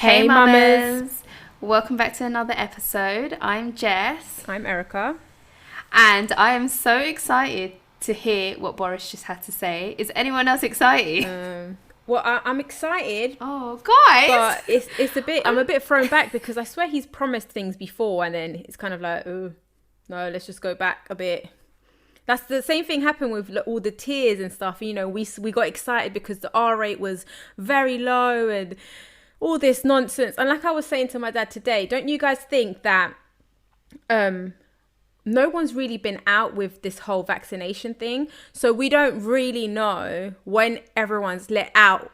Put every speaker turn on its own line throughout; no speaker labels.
Hey,
Hey mamas.
mamas! Welcome back to another episode. I'm Jess,
I'm Erica.
and I am so excited to hear what Boris just had to say. Is anyone else excited?
I'm excited,
Oh, guys!
but it's a bit. I'm a bit thrown back because I swear he's promised things before, and then it's kind of like, oh no, let's just go back a bit. That's the same thing happened with all the tears and stuff. You know, we got excited because the R rate was very low and all this nonsense. And like I was saying to my dad today, don't you guys think that no one's really been out with this whole vaccination thing, so we don't really know when everyone's let out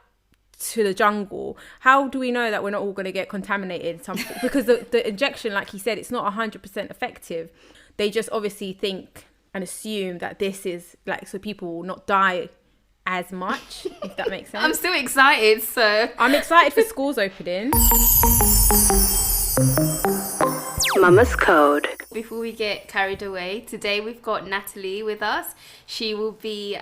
to the jungle. How do we know that we're not all going to get contaminated? Because the injection, like he said, it's not 100% effective. They just obviously think and assume that this is like so people will not die as much, if that makes sense.
I'm still excited, so.
I'm excited for schools opening.
Mama's Code.
Before we get carried away, today we've got Natalie with us. She will be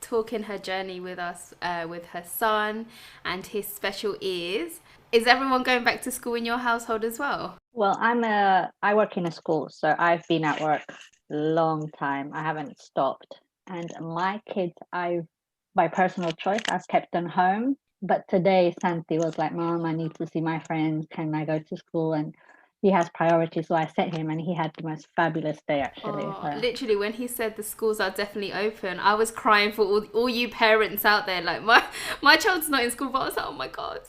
talking her journey with us with her son and his special ears. Is everyone going back to school in your household as well?
Well, I work in a school, so I've been at work a long time. I haven't stopped. And my kids, by personal choice, I've kept them home. But today, Santi was like, Mom, I need to see my friends. Can I go to school? And he has priorities, so I sent him, and he had the most fabulous day, actually.
Oh,
So.
literally, when he said the schools are definitely open, I was crying for all you parents out there. Like, my child's not in school, but I was like, oh my God,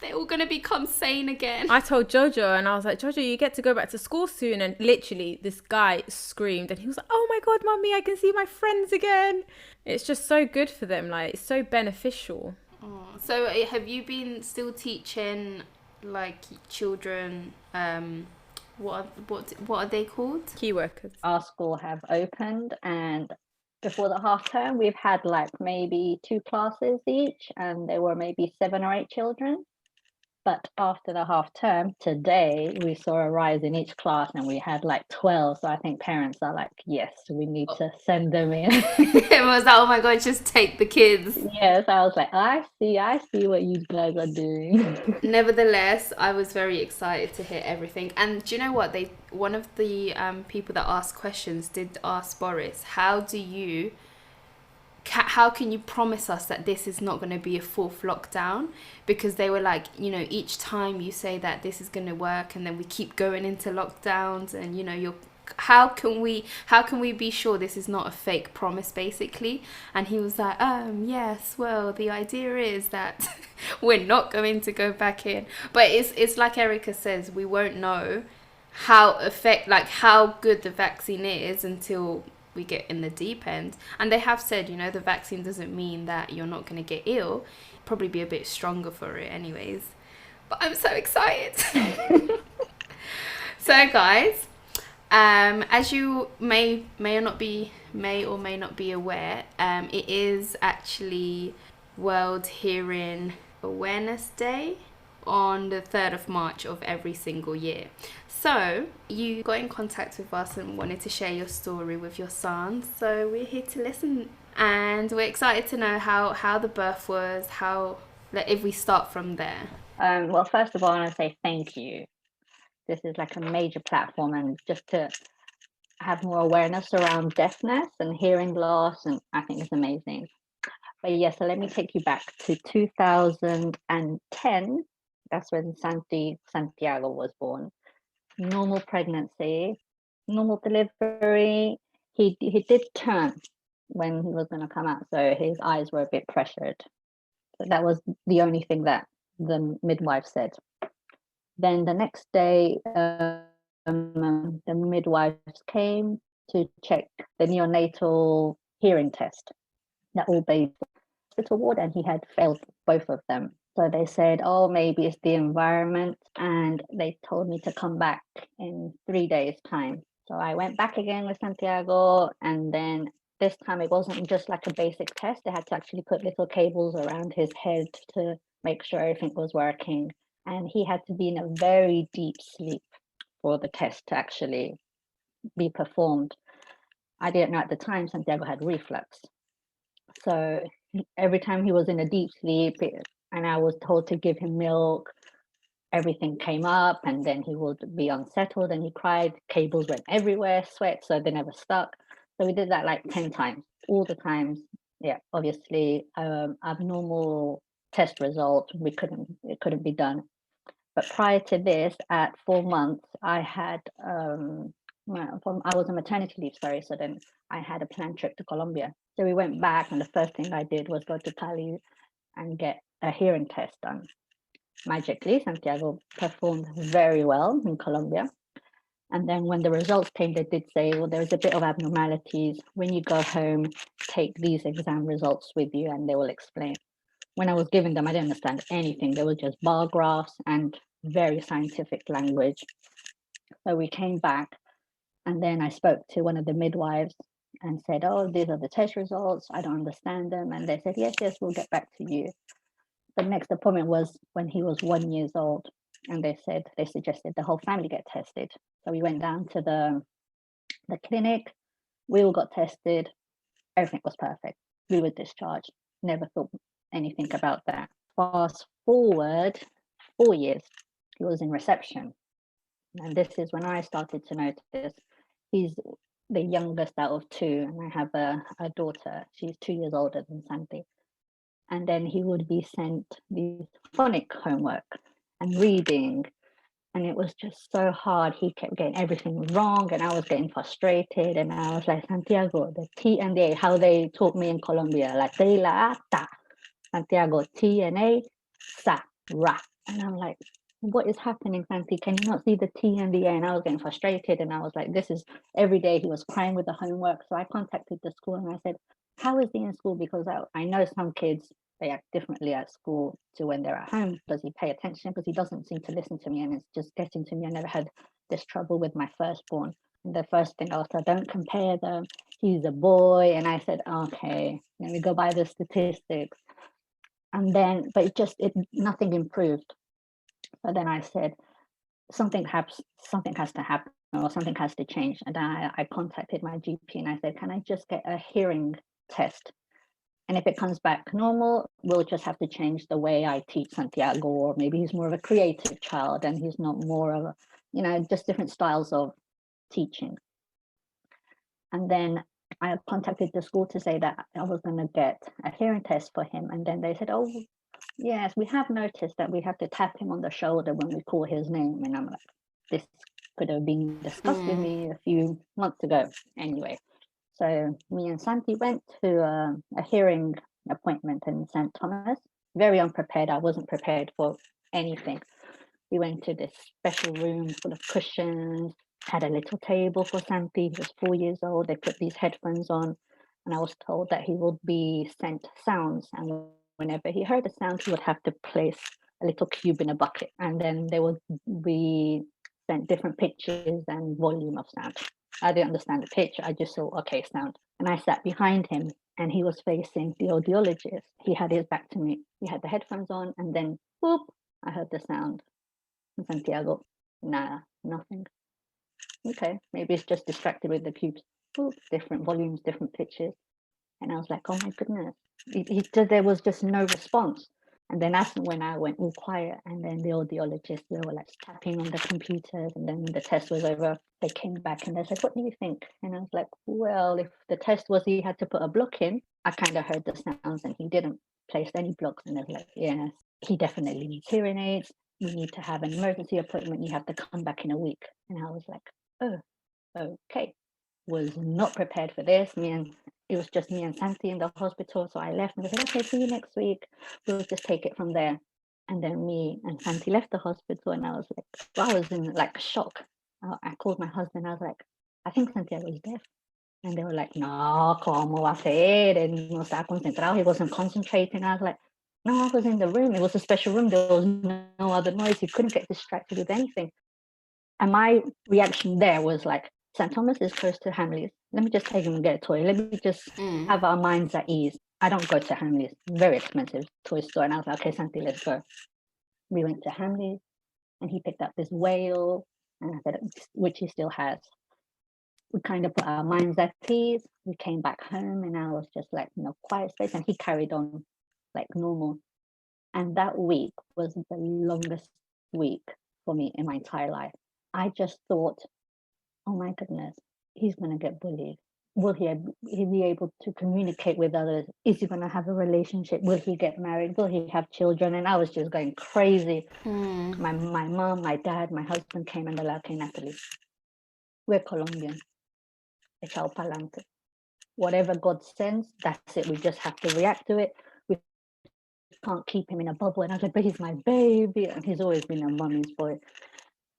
they're all going to become sane again.
I told Jojo, and I was like, Jojo, you get to go back to school soon. And literally, this guy screamed, and he was like, oh my God, Mummy, I can see my friends again. It's just so good for them. Like, it's so beneficial.
Oh, so have you been still teaching like children? What are they called?
Key workers.
Our school have opened, and before the half term, we've had like maybe 2 classes each, and there were maybe 7 or 8 children. But after the half term, today we saw a rise in each class, and we had like 12. So I think parents are like, yes, we need to send them in.
It was like, oh my God, just take the kids.
Yes, I was like, I see what you guys are doing.
Nevertheless, I was very excited to hear everything. And do you know what? One of the people that asked questions did ask Boris, how can you promise us that this is not going to be a fourth lockdown? Because they were like, each time you say that this is going to work, and then we keep going into lockdowns, and how can we be sure this is not a fake promise, basically? And he was like, yes, well, the idea is that we're not going to go back in, but it's like Erica says, we won't know how good the vaccine is until we get in the deep end. And they have said, the vaccine doesn't mean that you're not going to get ill. Probably be a bit stronger for it anyways. But I'm so excited. So guys, as you may or may not be aware, it is actually World Hearing Awareness Day on the 3rd of March of every single year. So you got in contact with us and wanted to share your story with your son. So we're here to listen, and we're excited to know how the birth was, if we start from there.
Well, first of all, I want to say thank you. This is like a major platform, and just to have more awareness around deafness and hearing loss, and I think it's amazing. But yes, so let me take you back to 2010. That's when Santiago was born. Normal pregnancy, normal delivery. He did turn when he was going to come out, so his eyes were a bit pressured. So that was the only thing that the midwife said. Then the next day, the midwives came to check the neonatal hearing test that all babies hospital ward, and he had failed both of them. So they said, oh, maybe it's the environment, and they told me to come back in 3 days' time. So I went back again with Santiago, and then this time it wasn't just like a basic test. They had to actually put little cables around his head to make sure everything was working. And he had to be in a very deep sleep for the test to actually be performed. I didn't know at the time Santiago had reflux. So every time he was in a deep sleep, and I was told to give him milk, everything came up, and then he would be unsettled and he cried. Cables went everywhere, sweat, so they never stuck. So we did that like 10 times, all the times. Yeah, obviously, abnormal test result, it couldn't be done. But prior to this, at 4 months, I had I was on maternity leave, sorry. So then I had a planned trip to Colombia. So we went back, and the first thing I did was go to Cali and get a hearing test done. Magically, Santiago performed very well in Colombia. And then when the results came, they did say, well, there's a bit of abnormalities. When you go home, take these exam results with you and they will explain. When I was giving them, I didn't understand anything. They were just bar graphs and very scientific language. So we came back, and then I spoke to one of the midwives and said, oh, these are the test results. I don't understand them. And they said, yes, we'll get back to you. The next appointment was when he was 1 year old, and they suggested the whole family get tested. So we went down to the clinic, we all got tested, everything was perfect. We were discharged, never thought anything about that. Fast forward 4 years, he was in reception. And this is when I started to notice he's the youngest out of two, and I have a daughter. She's 2 years older than Santi. And then he would be sent these phonic homework and reading, and it was just so hard. He kept getting everything wrong, and I was getting frustrated. And I was like, Santiago, the T and the A, how they taught me in Colombia, like te la ta, Santiago, T and A, sa ra. And I'm like, what is happening, Santi? Can you not see the T and the A? And I was getting frustrated, and I was like, this is every day. He was crying with the homework. So I contacted the school and I said, how is he in school? Because I know some kids, they act differently at school to when they're at home. Does he pay attention? Because he doesn't seem to listen to me, and it's just getting to me. I never had this trouble with my firstborn. And the first thing I was like, don't compare them. He's a boy. And I said, okay, let me go by the statistics. And then, but nothing improved. So then I said, something has to happen, or something has to change. And I contacted my GP and I said, can I just get a hearing test? And if it comes back normal, we'll just have to change the way I teach Santiago, or maybe he's more of a creative child and he's not more of a, just different styles of teaching. And then I contacted the school to say that I was going to get a hearing test for him. And then they said, oh, yes, we have noticed that we have to tap him on the shoulder when we call his name. And I'm like, this could have been discussed with me a few months ago. Anyway, so me and Santi went to a hearing appointment in St. Thomas. Very unprepared. I wasn't prepared for anything. We went to this special room full of cushions, had a little table for Santi. He was 4 years old. They put these headphones on, and I was told that he would be sent sounds, and whenever he heard a sound, he would have to place a little cube in a bucket, and then they would be sent different pitches and volume of sound. I didn't understand the pitch. I just saw, okay, sound. And I sat behind him, and he was facing the audiologist. He had his back to me. He had the headphones on, and then, whoop, I heard the sound. Santiago, nah, nothing. Okay, maybe it's just distracted with the cubes. Whoop, different volumes, different pitches. And I was like, oh my goodness. There was just no response. And then that's when I went all quiet. And then the audiologists, they were like tapping on the computers. And then when the test was over, they came back and they said, what do you think? And I was like, well, if the test was he had to put a block in, I kind of heard the sounds and he didn't place any blocks. And they were like, yes, he definitely needs hearing aids. We need to have an emergency appointment. You have to come back in a week. And I was like, oh, okay. Was not prepared for this. It was just me and Santi in the hospital. So I left and I said, okay, see you next week. We'll just take it from there. And then me and Santi left the hospital, and I was like, I was in like shock. I called my husband. I was like, I think Santiago is deaf. And they were like, no, ¿cómo va a ser? Él no está concentrado. He wasn't concentrating. I was like, no, I was in the room. It was a special room. There was no other noise. He couldn't get distracted with anything. And my reaction there was like, St. Thomas is close to Hamleys. Let me just take him and get a toy. Let me just have our minds at ease. I don't go to Hamleys. Very expensive toy store. And I was like, okay, Santi, let's go. We went to Hamleys, and he picked up this whale, and I said, which he still has. We kind of put our minds at ease. We came back home, and I was just like, quiet space. And he carried on like normal. And that week was the longest week for me in my entire life. I just thought, oh my goodness, he's going to get bullied. Will he be able to communicate with others? Is he going to have a relationship? Will he get married? Will he have children? And I was just going crazy. My mom, my dad, my husband came and they're like, okay, Natalie, we're Colombian. Echao pa'lante. Whatever God sends, that's it. We just have to react to it. We can't keep him in a bubble. And I was like, but he's my baby. And he's always been a mummy's boy.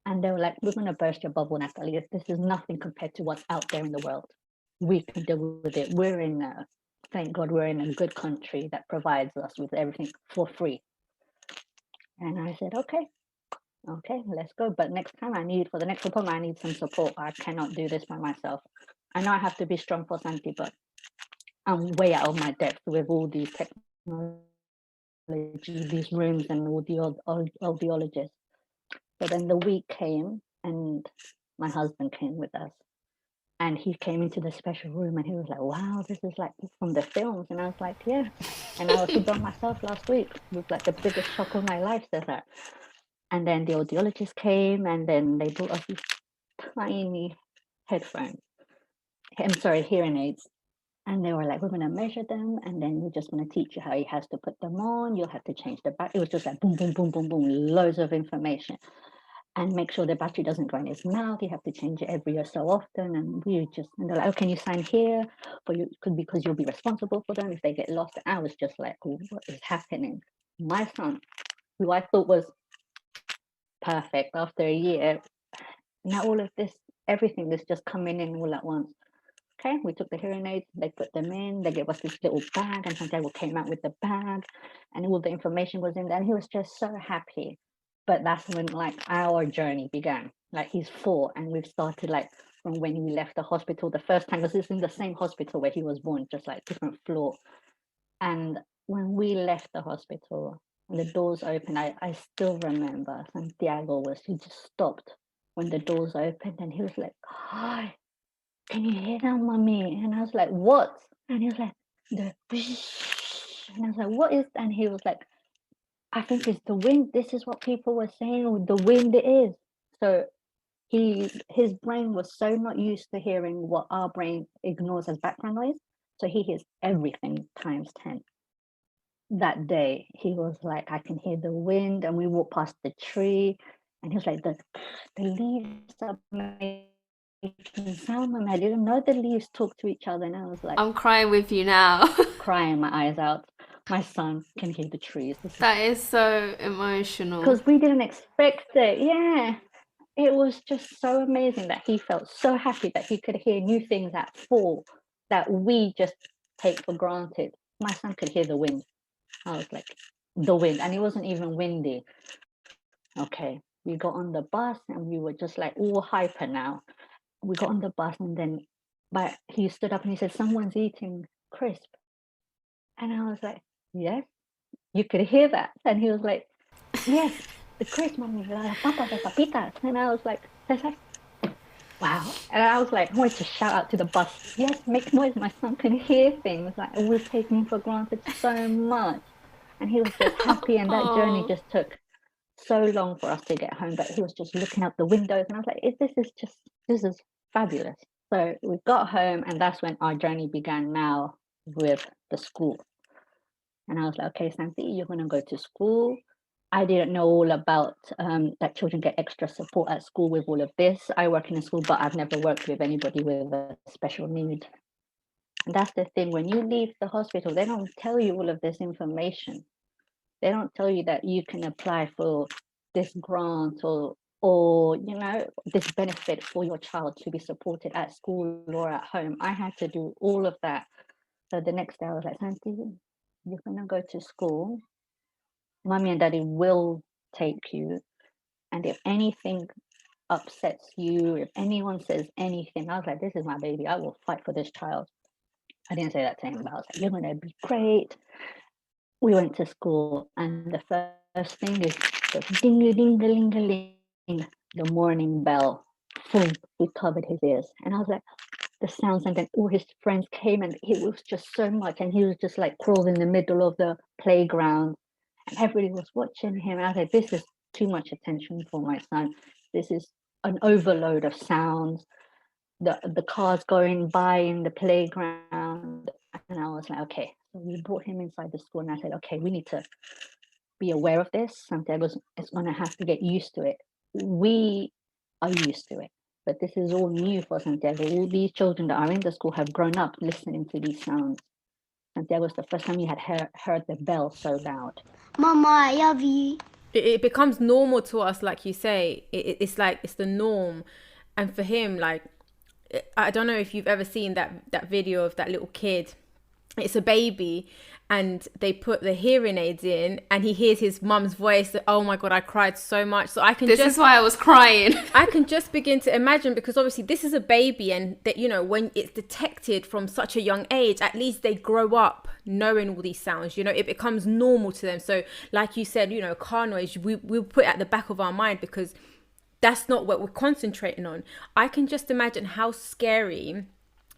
And they were like, we're going to burst your bubble, Natalie. This is nothing compared to what's out there in the world. We can deal with it. Thank God we're in a good country that provides us with everything for free. And I said, okay, let's go. But for the next appointment, I need some support. I cannot do this by myself. I know I have to be strong for Santi, but I'm way out of my depth with all these technology, these rooms and all the audiologists. So then the week came and my husband came with us. And he came into the special room and he was like, wow, this is like from the films. And I was like, yeah. And I was by myself last week with like the biggest shock of my life, says that. And then the audiologist came and then they brought us these tiny headphones. Hearing aids. And they were like, we're going to measure them and then we're just going to teach you how he has to put them on. You'll have to change the battery. It was just like boom, boom, boom, boom, boom, loads of information. And make sure the battery doesn't go in his mouth. You have to change it every so often. And they're like, oh, can you sign here? Because you'll be responsible for them if they get lost. And I was just like, oh, what is happening? My son, who I thought was perfect after a year, now all of this, everything is just coming in all at once. Okay, we took the hearing aids, they put them in, they gave us this little bag, and Santiago came out with the bag, and all the information was in there, and he was just so happy. But that's when like our journey began. Like he's 4, and we've started like from when we left the hospital the first time, because it's in the same hospital where he was born, just like different floor. And when we left the hospital, and the doors opened, I still remember he just stopped when the doors opened, and he was like, hi. Can you hear that, mommy? And I was like, what? And he was like, the and I was like, what is that? And he was like, I think it's the wind. This is what people were saying, the wind it is. So his brain was so not used to hearing what our brain ignores as background noise. So he hears everything times 10. That day, he was like, I can hear the wind, and we walked past the tree, and he was like, the leaves are making sound, and I didn't know the leaves talk to each other. And I was like,
I'm crying with you now.
crying my eyes out. My son can hear the trees.
That is so emotional.
Because we didn't expect it. Yeah. It was just so amazing that he felt so happy that he could hear new things at 4 that we just take for granted. My son could hear the wind. I was like, the wind. And it wasn't even windy. Okay. We got on the bus and we were just like all hyper now. We got on the bus and then he stood up and he said, someone's eating crisp. And I was like, yes, you could hear that. And he was like, yes, the crisp, mommy, la papas, the papitas. And I was like, wow. And I was like, I wanted to shout out to the bus, yes, make noise, my son can hear things. Like, we're taking for granted so much. And he was just happy, and that journey just took so long for us to get home, but he was just looking out the windows, and I was like, this is fabulous. So we got home, and that's when our journey began now with the school. And I was like, okay, Santi, you're going to go to school. I didn't know all about that children get extra support at school with all of this. I work in a school, but I've never worked with anybody with a special need. And that's the thing, when you leave the hospital, they don't tell you all of this information. They don't tell you that you can apply for this grant or this benefit for your child to be supported at school or at home. I had to do all of that. So the next day I was like, Santi, you're gonna go to school. Mommy and daddy will take you. And if anything upsets you, if anyone says anything, I was like, this is my baby. I will fight for this child. I didn't say that to him, but I was like, you're gonna be great. We went to school, and the first thing is the ding-a-ding-a-ling-a-ling, the morning bell. Boom, he covered his ears. And I was like, the sounds, and then all his friends came, and it was just so much. And he was just like crawled in the middle of the playground, and everybody was watching him. And I was like, this is too much attention for my son. This is an overload of sounds. The cars going by in the playground. And I was like, okay. So we brought him inside the school and I said, okay, we need to be aware of this. Santiago is going to have to get used to it. We are used to it, but this is all new for Santiago. All these children that are in the school have grown up listening to these sounds. Santiago was the first time he had heard the bell so loud.
Mama, I love you.
It becomes normal to us, like you say. It's like it's the norm, and for him, like, I don't know if you've ever seen that video of that little kid. It's a baby and they put the hearing aids in and he hears his mum's voice. Oh my God, I cried so much. So I can
This is why I was crying.
I can just begin to imagine, because obviously this is a baby, and that, you know, when it's detected from such a young age, at least they grow up knowing all these sounds, you know, it becomes normal to them. So like you said, you know, car noise, we'll put it at the back of our mind because that's not what we're concentrating on. I can just imagine how scary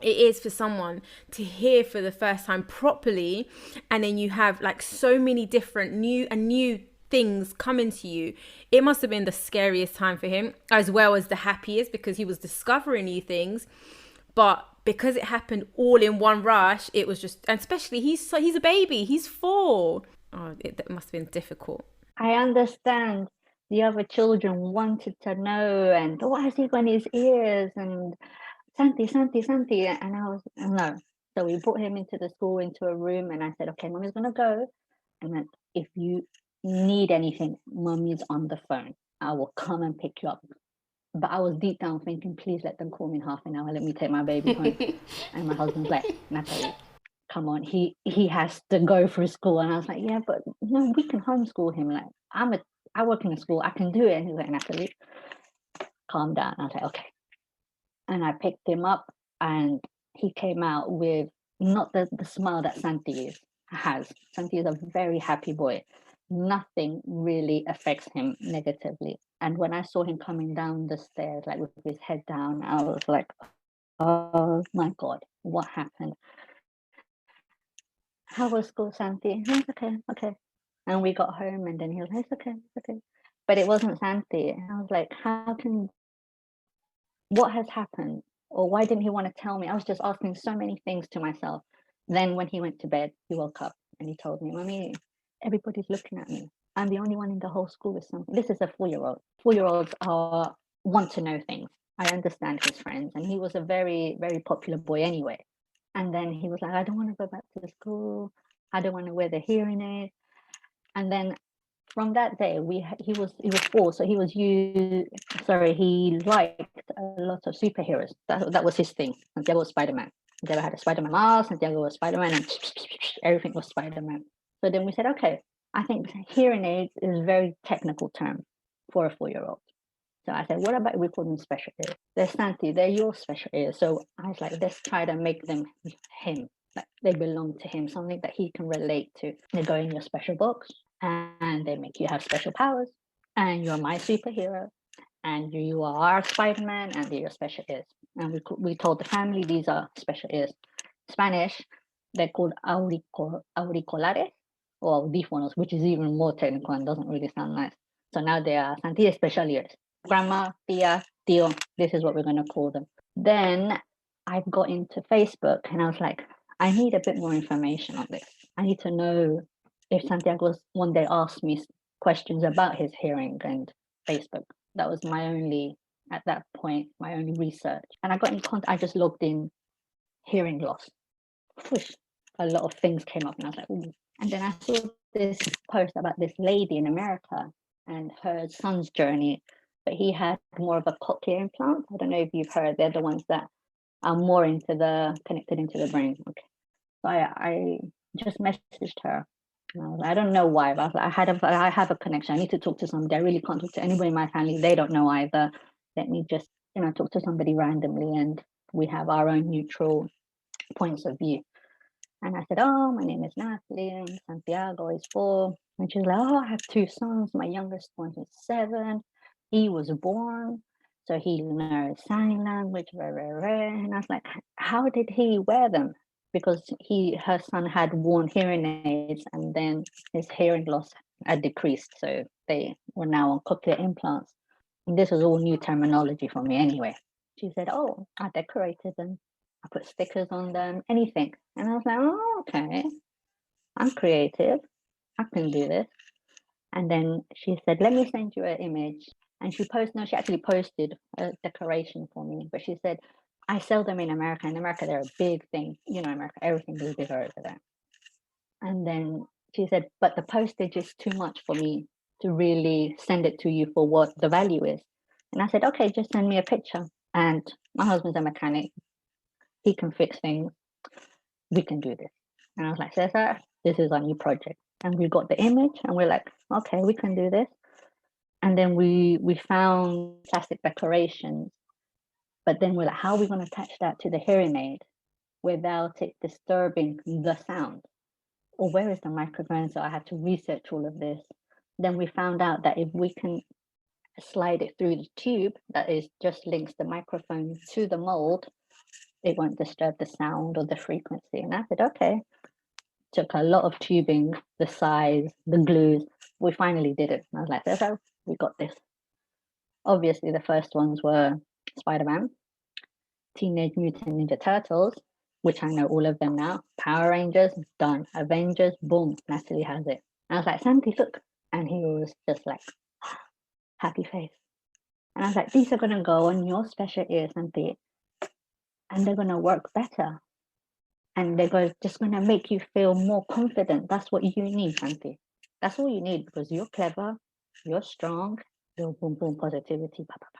it is for someone to hear for the first time properly, and then you have like so many different new things coming to you. It must have been the scariest time for him, as well as the happiest, because he was discovering new things. But because it happened all in one rush, it was just, and especially he's a baby, he's 4. That must have been difficult.
I understand the other children wanted to know, and what has he got in his ears, and Santi, and I was, no. So we brought him into the school, into a room, and I said, okay, Mummy's gonna go, and then if you need anything, Mummy's on the phone. I will come and pick you up. But I was deep down thinking, please let them call me in half an hour. Let me take my baby home. And my husband's like, Natalie, come on. He has to go through school. And I was like, yeah, but no, we can homeschool him. Like, I work in a school. I can do it. And he's like, Natalie, calm down. I was like, okay. And I picked him up, and he came out with not the smile that Santi has. Santi is a very happy boy. Nothing really affects him negatively. And when I saw him coming down the stairs, like with his head down, I was like, oh my God, what happened? How was school, Santi? He was okay. And we got home, and then he was like, it's okay. But it wasn't Santi. I was like, what has happened? Or why didn't he want to tell me? I was just asking so many things to myself. Then when he went to bed, he woke up and he told me, Mommy, everybody's looking at me. I'm the only one in the whole school with something. This is a 4-year-old. 4-year-olds want to know things. I understand his friends. And he was a very, very popular boy anyway. And then he was like, I don't want to go back to the school. I don't want to wear the hearing aid. And then from that day, he was 4, so he liked a lot of superheroes. That was his thing. Santiago was Spider-Man. Santiago had a Spider-Man mask. Santiago was Spider-Man, and everything was Spider-Man. So then we said, okay, I think hearing aids is a very technical term for a 4-year-old. So I said, what about we call them special ears? They're Santi, they're your special ears. So I was like, let's try to make them him. Like they belong to him, something that he can relate to. They go in your special box, and they make you have special powers, and you're my superhero, and you are Spider-Man, and they're your special ears. And we told the family these are special ears. Spanish, they're called auriculares or audífonos, which is even more technical and doesn't really sound nice. So now they are Santi special ears. Grandma, tia, tío, this is what we're going to call them. Then I got into Facebook, and I was like, I need a bit more information on this. I need to know if Santiago one day asked me questions about his hearing and Facebook. That was at that point, my only research. And I got in contact, I just logged in hearing loss. Whoosh, a lot of things came up, and I was like, ooh. And then I saw this post about this lady in America and her son's journey, but he had more of a cochlear implant. I don't know if you've heard, they're the ones that are more connected into the brain. Okay. So I just messaged her. I don't know why, but I have a connection. I need to talk to somebody. I really can't talk to anybody in my family. They don't know either. Let me just, talk to somebody randomly, and we have our own neutral points of view. And I said, oh, my name is Natalie, and Santiago is 4. And she's like, oh, I have 2 sons. My youngest one is 7. He was born, so he knows sign language, and I was like, how did he wear them? Because her son had worn hearing aids, and then his hearing loss had decreased, so they were now on cochlear implants. And this was all new terminology for me anyway. She said, oh, I decorated them. I put stickers on them, anything. And I was like, oh, okay. I'm creative. I can do this. And then she said, let me send you an image. And she actually posted a decoration for me. But she said, I sell them in America. In America, they're a big thing. You know, America, everything is bigger over there. And then she said, but the postage is too much for me to really send it to you for what the value is. And I said, okay, just send me a picture. And my husband's a mechanic. He can fix things. We can do this. And I was like, Cesar, this is our new project. And we got the image and we're like, okay, we can do this. And then we found plastic decorations. But then we're like, how are we going to attach that to the hearing aid without it disturbing the sound? Or where is the microphone? So I had to research all of this. Then we found out that if we can slide it through the tube that is just links the microphone to the mold, it won't disturb the sound or the frequency. And I said, okay. Took a lot of tubing, the size, the glues. We finally did it. And I was like, that's how we got this. Obviously, the first ones were Spider-Man, Teenage Mutant Ninja Turtles, which I know all of them now. Power Rangers, done. Avengers, boom, Natalie has it. And I was like, Santi, look. And he was just like, happy face. And I was like, these are going to go on your special ears, Santi. And they're going to work better. And they're just going to make you feel more confident. That's what you need, Santi. That's all you need, because you're clever, you're strong, you're boom, boom, positivity. Bah, bah, bah.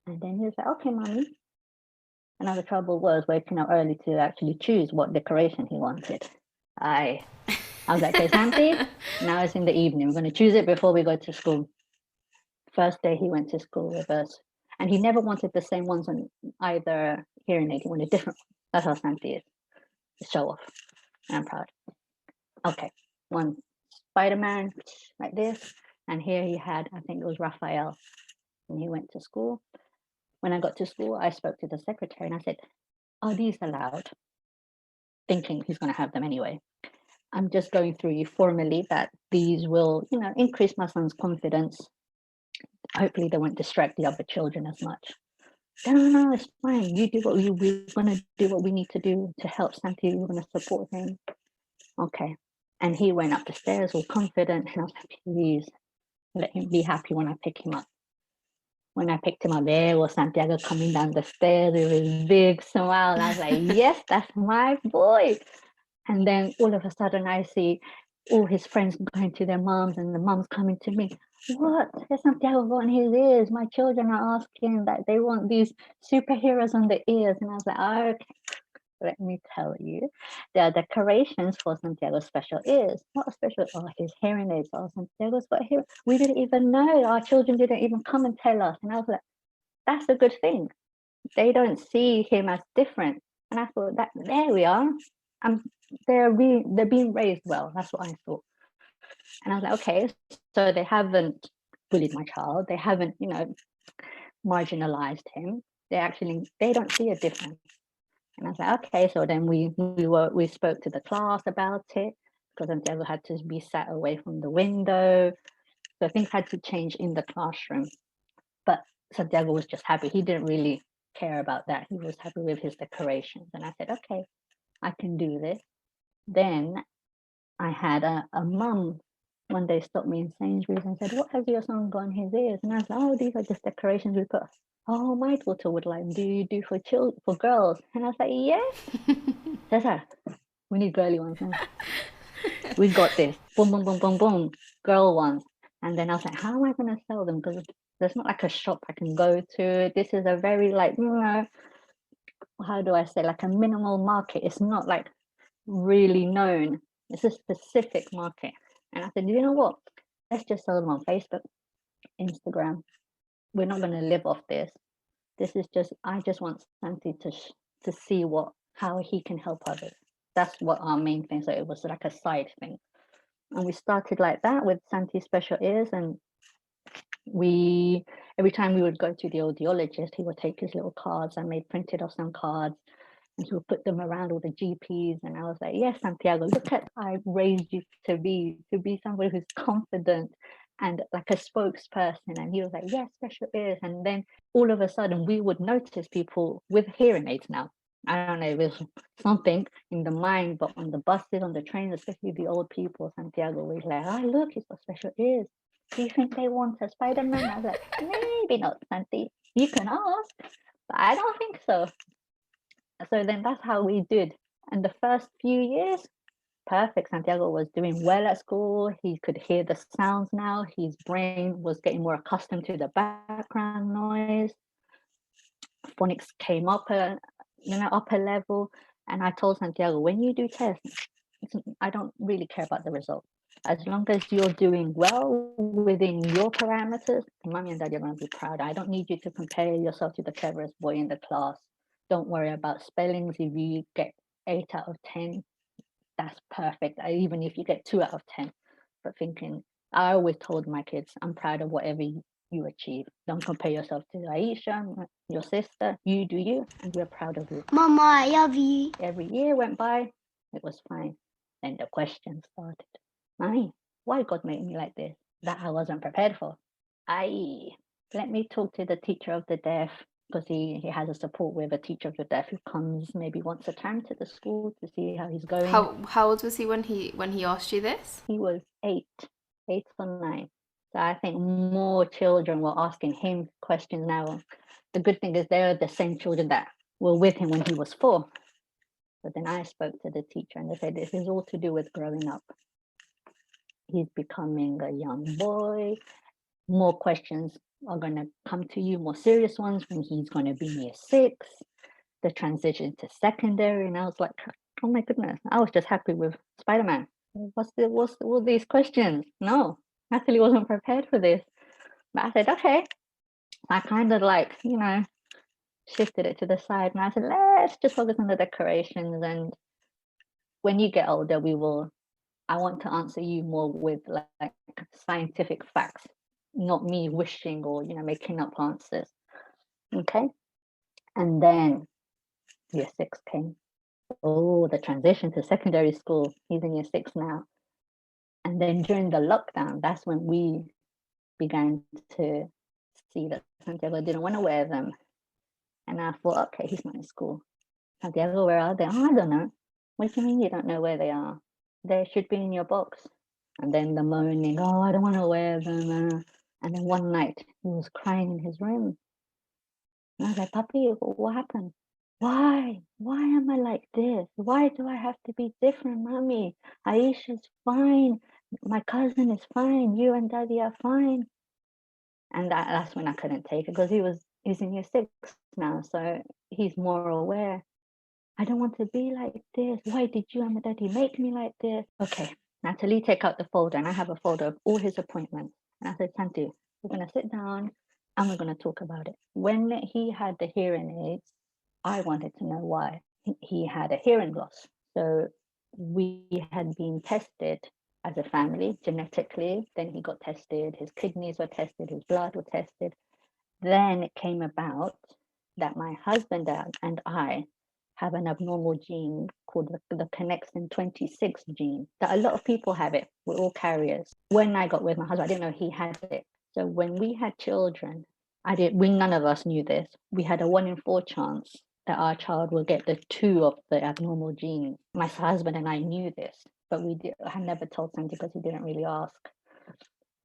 And then he was like, okay, mommy. And the trouble was waking up early to actually choose what decoration he wanted. I was like, okay, Santi, now it's in the evening. We're going to choose it before we go to school. First day he went to school with us. And he never wanted the same ones on either hearing aid. He wanted different ones. That's how Santi is. Show off. And I'm proud. Okay, one Spider-Man like this. And here he had, I think it was Raphael. And he went to school. When I got to school, I spoke to the secretary and I said, are these allowed? Thinking he's going to have them anyway. I'm just going through you formally that these will, increase my son's confidence. Hopefully they won't distract the other children as much. No, it's fine. You do we're going to do what we need to do to help Santi. We're going to support him. Okay. And he went up the stairs all confident. And I was like, please let him be happy when I pick him up. When I picked him up, there was Santiago coming down the stairs with his big smile. And I was like, yes, that's my boy. And then all of a sudden I see all his friends going to their moms and the moms coming to me. What? There's Santiago got in his ears. My children are asking that they want these superheroes on the ears. And I was like, oh, okay. Let me tell you, there are decorations for Santiago's special ears. What a special, his hearing aids. Oh, Santiago's got hearing. We didn't even know. Our children didn't even come and tell us. And I was like, that's a good thing. They don't see him as different. And I thought, that there we are. They're being raised well. That's what I thought. And I was like, okay, so they haven't bullied my child. They haven't, marginalized him. They don't see a difference. And I was like, okay. So then we spoke to the class about it, because Santiago had to be sat away from the window. So things had to change in the classroom. But Santiago was just happy. He didn't really care about that. He was happy with his decorations. And I said, okay, I can do this. Then I had a mum one day stop me in Sainsbury's and said, what has your son got in his ears? And I was like, oh, these are just decorations we put. Oh, my daughter would like, do you do for girls? And I was like, yes. Cesar, we need girly ones. We got this. Boom, boom, boom, boom, boom. Girl ones. And then I was like, how am I going to sell them? Because there's not like a shop I can go to. This is a very how do I say, like a minimal market. It's not like really known. It's a specific market. And I said, you know what? Let's just sell them on Facebook, Instagram. We're not going to live off this. This is just, I just want Santi to see how he can help others. That's what our main thing. So it was like a side thing. And we started like that with Santi's special ears. And every time we would go to the audiologist, he would take his little cards. I made printed off some cards. And he would put them around all the GPs. And I was like, yes, Santiago, look at, I raised you to be somebody who's confident and like a spokesperson, and he was like, yes, special ears. And then all of a sudden we would notice people with hearing aids now. I don't know if it's something in the mind, but on the buses, on the trains, especially the old people, Santiago was like, oh, look, he's got special ears. Do you think they want a Spider-Man? I was like, maybe not, Santi. You can ask, but I don't think so. So then that's how we did. And the first few years, perfect. Santiago was doing well at school. He could hear the sounds now. His brain was getting more accustomed to the background noise. Phonics came up upper level. And I told Santiago, when you do tests, I don't really care about the result. As long as you're doing well within your parameters, mommy and daddy are going to be proud. I don't need you to compare yourself to the cleverest boy in the class. Don't worry about spellings. If you get 8 out of 10, that's perfect. Even if you get 2 out of 10. But I always told my kids, I'm proud of whatever you achieve. Don't compare yourself to Aisha, your sister. You do you, and we're proud of you.
Mama, I love you.
Every year went by, it was fine. Then the questions started. Mommy, why God made me like this? That I wasn't prepared for. Let me talk to the teacher of the deaf, because he has a support with a teacher of the deaf who comes maybe once a time to the school to see how he's going.
How old was he when he asked you this?
He was 8 or 9. So I think more children were asking him questions now. The good thing is they're the same children that were with him when he was 4. But then I spoke to the teacher and they said, this is all to do with growing up. He's becoming a young boy. More questions are going to come to you, more serious ones when he's going to be near 6. The transition to secondary. And I was like, oh my goodness, I was just happy with Spider-Man. What's all these questions? No, Natalie wasn't prepared for this. But I said, okay. I kind of shifted it to the side and I said, let's just focus on the decorations. And when you get older, I want to answer you more with like scientific facts, not me wishing or, making up answers. Okay. And then year 6 came. Oh, the transition to secondary school. He's in year 6 now. And then during the lockdown, that's when we began to see that Santiago didn't want to wear them. And I thought, okay, he's not in school. Santiago, where are they? Oh, I don't know. What do you mean you don't know where they are? They should be in your box. And then the moaning, oh, I don't want to wear them. And then one night he was crying in his room. And I was like, Papi, what happened? Why? Why am I like this? Why do I have to be different, Mommy? Aisha's fine. My cousin is fine. You and Daddy are fine. And that's when I couldn't take it, because he's in year 6 now, so he's more aware. I don't want to be like this. Why did you and my daddy make me like this? Okay, Natalie, take out the folder, and I have a folder of all his appointments. And I said, Santi, we're going to sit down and we're going to talk about it. When he had the hearing aids, I wanted to know why. He had a hearing loss. So we had been tested as a family genetically. Then he got tested, his kidneys were tested, his blood were tested. Then it came about that my husband and I have an abnormal gene called the connexin 26 gene, that a lot of people have it. We're all carriers. When I got with my husband, I didn't know he had it. So when we had children, none of us knew this. We had a 1 in 4 chance that our child will get the 2 of the abnormal genes. My husband and I knew this, but I never told Santi because he didn't really ask.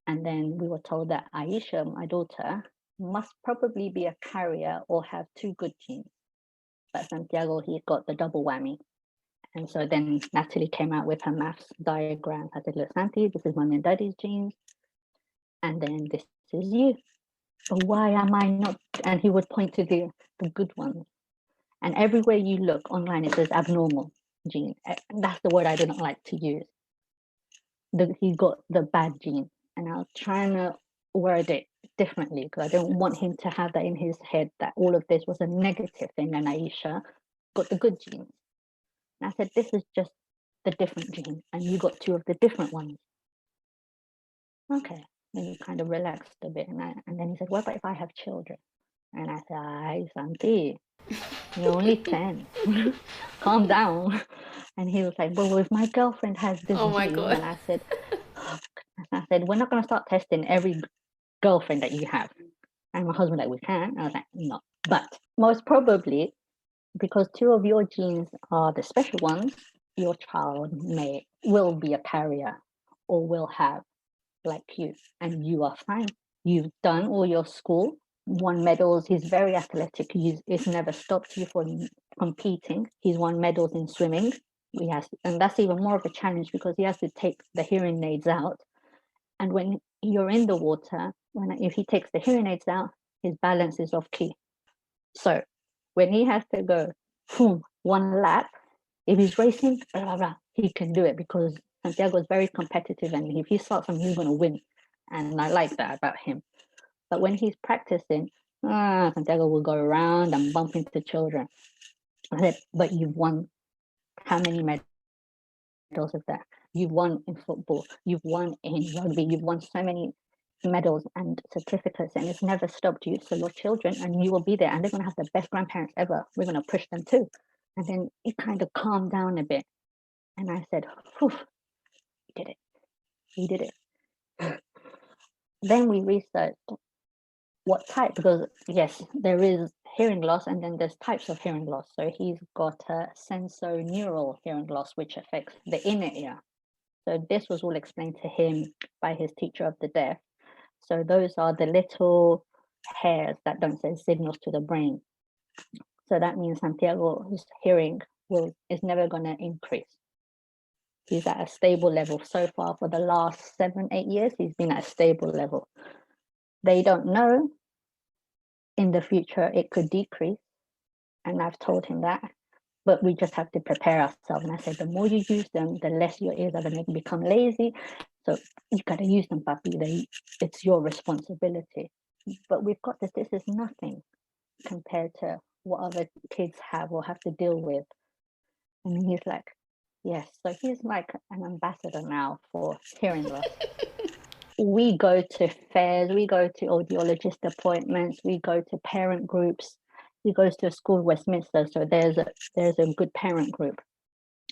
And then we were told that Aisha, my daughter, must probably be a carrier or have 2 good genes. But Santiago, he got the double whammy. And so then Natalie came out with her maths diagram. I said, look, Santi, this is Mommy and Daddy's genes. And then this is you. But why am I not? And he would point to the good ones. And everywhere you look online, it says abnormal gene. That's the word I didn't like to use. He got the bad gene. And I was trying to word it differently because I don't want him to have that in his head that all of this was a negative thing and Aisha got the good genes. And I said, this is just the different gene and you got 2 of the different ones. Okay. Then he kind of relaxed a bit and then he said, what about if I have children? And I said, ay, Santi, you're only 10. Calm down. And he was like, well, if my girlfriend has this
Oh my
gene,
God.
and I said, oh, And I said, we're not going to start testing every girlfriend that you have. And my husband like, we can. I was like, no. But most probably, because 2 of your genes are the special ones, your child will be a carrier or will have like you, and you are fine. You've done all your school, won medals. He's very athletic. It's never stopped you from competing. He's won medals in swimming. And that's even more of a challenge because he has to take the hearing aids out. And when you're in the water, if he takes the hearing aids out, his balance is off key. So when he has to go, boom, 1 lap, if he's racing, blah, blah, blah, he can do it because Santiago is very competitive, and if he starts something, he's going to win. And I like that about him. But when he's practicing, Santiago will go around and bump into children. I said, but you've won how many medals of that? You've won in football, you've won in rugby, you've won so many medals and certificates, and it's never stopped you. So your children, and you will be there, and they're going to have the best grandparents ever. We're going to push them too. And then it kind of calmed down a bit. And I said, whew, he did it. Then we researched what type, because yes, there is hearing loss, and then there's types of hearing loss. So he's got a sensorineural hearing loss, which affects the inner ear. So this was all explained to him by his teacher of the deaf. So those are the little hairs that don't send signals to the brain. So that means Santiago's hearing is never going to increase. He's at a stable level. So far, for the last 7-8 years, he's been at a stable level. They don't know. In the future, it could decrease. And I've told him that. But we just have to prepare ourselves. And I said, the more you use them, the less your ears are going to become lazy. So you got to use them, papi. It's your responsibility. But we've got this. This is nothing compared to what other kids have or have to deal with. And he's like, yes. So he's like an ambassador now for hearing loss. We go to fairs, we go to audiologist appointments, we go to parent groups. He goes to a school in Westminster, so there's a good parent group.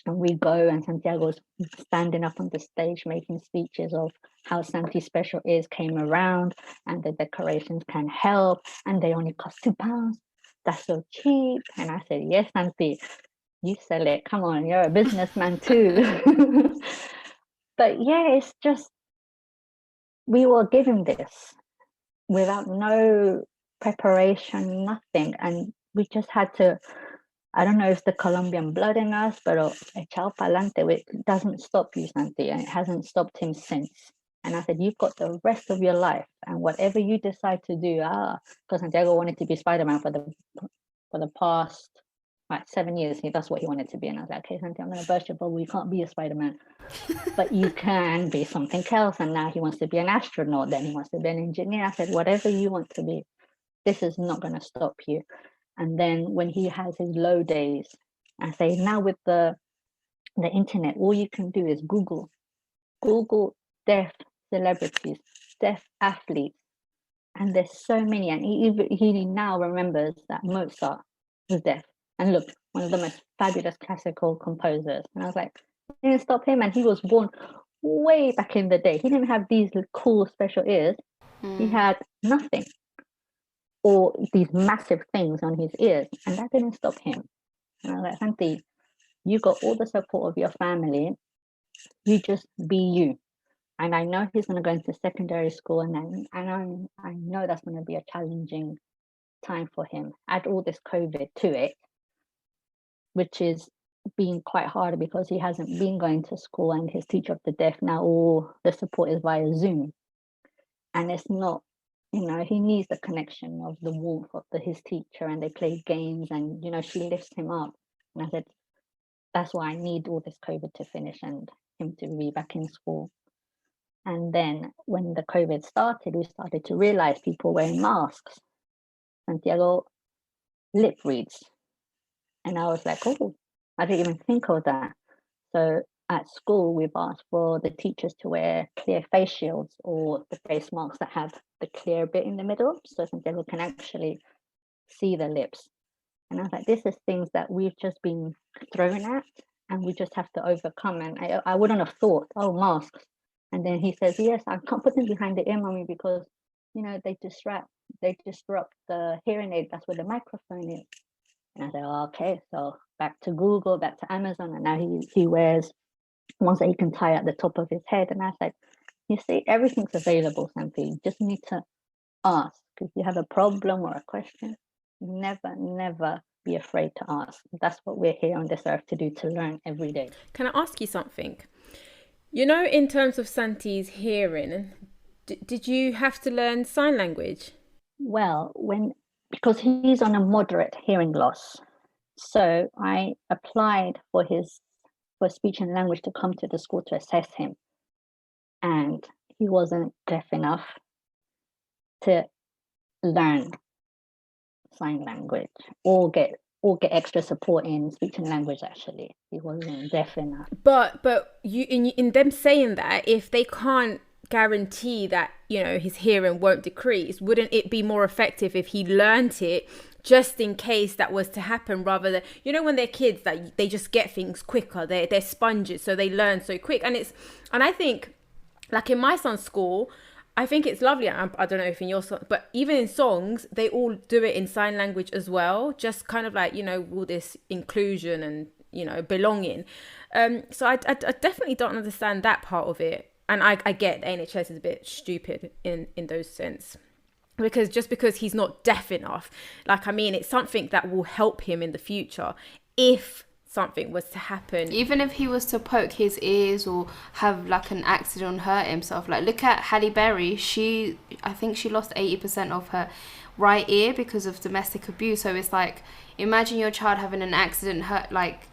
And we go, and Santiago's standing up on the stage making speeches of how Santi special ears came around, and the decorations can help, and they only cost £2. That's so cheap. And I said, yes, Santi, you sell it. Come on, you're a businessman too. But yeah, it's just, we were given this without no preparation, nothing. And we just had to, I don't know if the Colombian blood in us, but echao pa'lante, it doesn't stop you, Santi, and it hasn't stopped him since. And I said, you've got the rest of your life, and whatever you decide to do, because Santiago wanted to be Spider-Man for the past 7 years. That's what he wanted to be. And I was like, okay, Santi, I'm going to burst your bubble. You can't be a Spider-Man, but you can be something else. And now he wants to be an astronaut. Then he wants to be an engineer. I said, whatever you want to be, this is not going to stop you. And then when he has his low days, I say, now with the internet, all you can do is Google deaf celebrities, deaf athletes. And there's so many. And he now remembers that Mozart was deaf. And look, one of the most fabulous classical composers. And I was like, it didn't stop him. And he was born way back in the day. He didn't have these cool special ears. He had nothing, or these massive things on his ears. And that didn't stop him. And I was like, Santi, you got all the support of your family. You just be you. And I know he's going to go into secondary school. And I know that's going to be a challenging time for him. Add all this COVID to it, which is being quite hard because he hasn't been going to school, and his teacher of the deaf now, all the support is via Zoom. And it's not, he needs the connection of the warmth of his teacher, and they play games, and, she lifts him up. And I said, that's why I need all this COVID to finish and him to be back in school. And then when the COVID started, we started to realize people wearing masks. Santiago lip reads. And I was like, oh, I didn't even think of that. So at school, we've asked for the teachers to wear clear face shields or the face masks that have the clear bit in the middle, so Santiago can actually see the lips. And I was like, this is things that we've just been thrown at, and we just have to overcome. And I wouldn't have thought, oh, masks, And then he says, yes, I can't put them behind the ear, mommy, because, they disrupt the hearing aid. That's where the microphone is. And I said, oh, okay, so back to Google, back to Amazon. And now he wears ones that he can tie at the top of his head. And I said, you see, everything's available, Santi. You just need to ask. If you have a problem or a question, never be afraid to ask. That's what we're here on this earth to do, to learn every day.
Can I ask you something? In terms of Santi's hearing, did you have to learn sign language?
Well, because he's on a moderate hearing loss, so I applied for speech and language to come to the school to assess him, and he wasn't deaf enough to learn sign language or get extra support in speech and language. Actually, he wasn't deaf enough.
But you in them saying that, if they can't guarantee that his hearing won't decrease, wouldn't it be more effective if he learnt it just in case that was to happen, rather than when they're kids, that they just get things quicker, they're sponges, so they learn so quick. And I think, like in my son's school, I think it's lovely. I don't know if in your song, but even in songs, they all do it in sign language as well. Just kind of like, all this inclusion and, belonging. So I definitely don't understand that part of it. And I get the NHS is a bit stupid in those sense. Because he's not deaf enough. It's something that will help him in the future if something was to happen.
Even if he was to poke his ears or have like an accident, hurt himself, like look at Halle Berry. I think she lost 80% of her right ear because of domestic abuse. So it's like, imagine your child having an accident, hurt, like